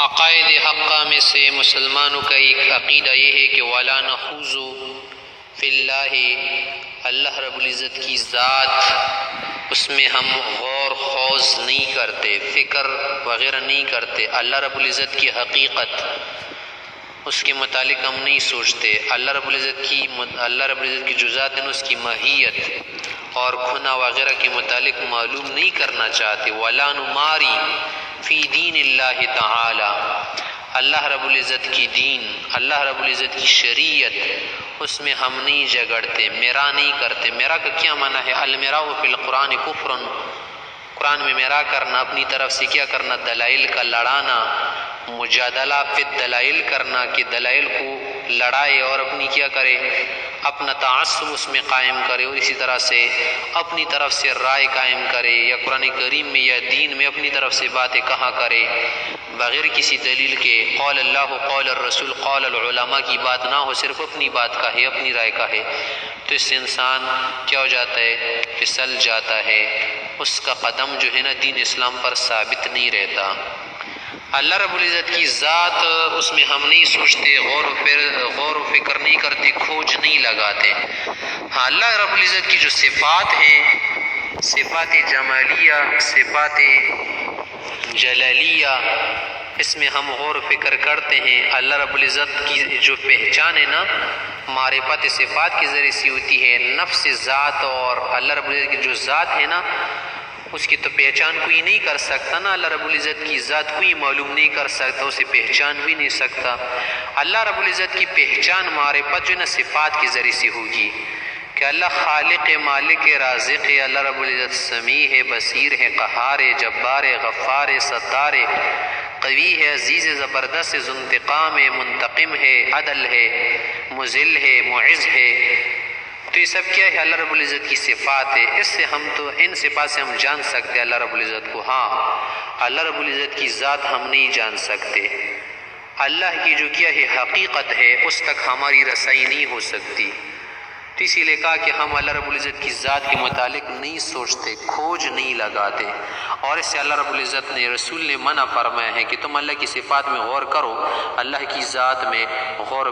عقائد حقہ میں سے مسلمانوں کا ایک عقیدہ یہ ہے کہ وَلَا نَخُوضُ فِي اللَّهِ، اللہ رب العزت کی ذات، اس میں ہم غور خوض نہیں کرتے، فکر وغیرہ نہیں کرتے۔ اللہ رب العزت کی حقیقت، اس کے متعلق ہم نہیں سوچتے۔ اللہ رب العزت کی جو ذات ہے اس کی ماہیت اور کھنا وغیرہ کے متعلق معلوم نہیں کرنا چاہتے۔ وَلَا نُمَارِي فی دین اللہ تعالی، اللہ رب العزت کی دین، اللہ رب العزت کی شریعت، اس میں ہم نہیں جھگڑتے، میرا نہیں کرتے۔ میرا کا کیا معنی ہے؟ المراء فی القرآن کفر، قرآن میں میرا کرنا، اپنی طرف سے کیا کرنا؟ دلائل کا لڑانا، مجادلہ فی الدلائل کرنا کہ دلائل کو لڑائے اور اپنی کیا کرے؟ اپنا تعصب اس میں قائم کرے، اور اسی طرح سے اپنی طرف سے رائے قائم کرے، یا قرآن کریم میں یا دین میں اپنی طرف سے باتیں کہا کرے بغیر کسی دلیل کے۔ قول اللہ، قول الرسول، قول العلماء کی بات نہ ہو، صرف اپنی بات کا ہے، اپنی رائے کا ہے، تو اس سے انسان کیا ہو جاتا ہے؟ پھسل جاتا ہے، اس کا قدم جو ہے نا دین اسلام پر ثابت نہیں رہتا۔ اللہ رب العزت کی ذات، اس میں ہم نہیں سوچتے، غور و فکر نہیں کرتے، کھوج نہیں لگاتے۔ ہاں، اللہ رب العزت کی جو صفات ہیں، صفات جمالیہ، صفات جلالیہ، اس میں ہم غور و فکر کرتے ہیں۔ اللہ رب العزت کی جو پہچان ہے نا، معرفت صفات کے ذریعے سے ہوتی ہے۔ نفس ذات اور اللہ رب العزت کی جو ذات ہے نا، اس کی تو پہچان کوئی نہیں کر سکتا نا۔ اللہ رب العزت کی ذات کوئی معلوم نہیں کر سکتا، اسے پہچان بھی نہیں سکتا۔ اللہ رب العزت کی پہچان معرفت جو ہے نا صفات کے ذریعے سے ہوگی کہ اللہ خالق ہے، مالک ہے، رازق ہے، اللہ رب العزت سمیع ہے، بصیر ہے، قہار ہے، جبار ہے، غفار ہے، ستار ہے، قوی ہے، عزیز ہے، زبردست ہے، ذو انتقام ہے، منتقم ہے، عدل ہے، مذل ہے، معز ہے۔ تو یہ سب کیا ہے؟ اللہ رب العزت کی صفات ہے۔ اس سے ہم تو ان صفات سے ہم جان سکتے ہیں اللہ رب العزت کو۔ ہاں، اللہ رب العزت کی ذات ہم نہیں جان سکتے۔ اللہ کی جو کیا ہے حقیقت ہے، اس تک ہماری رسائی نہیں ہو سکتی۔ تو اسی لیے کہا کہ ہم اللہ رب العزت کی ذات کے متعلق نہیں سوچتے، کھوج نہیں لگاتے، اور اس سے اللہ رب العزت نے، رسول نے منع فرمایا ہے کہ تم اللہ کی صفات میں غور کرو، اللہ کی ذات میں غور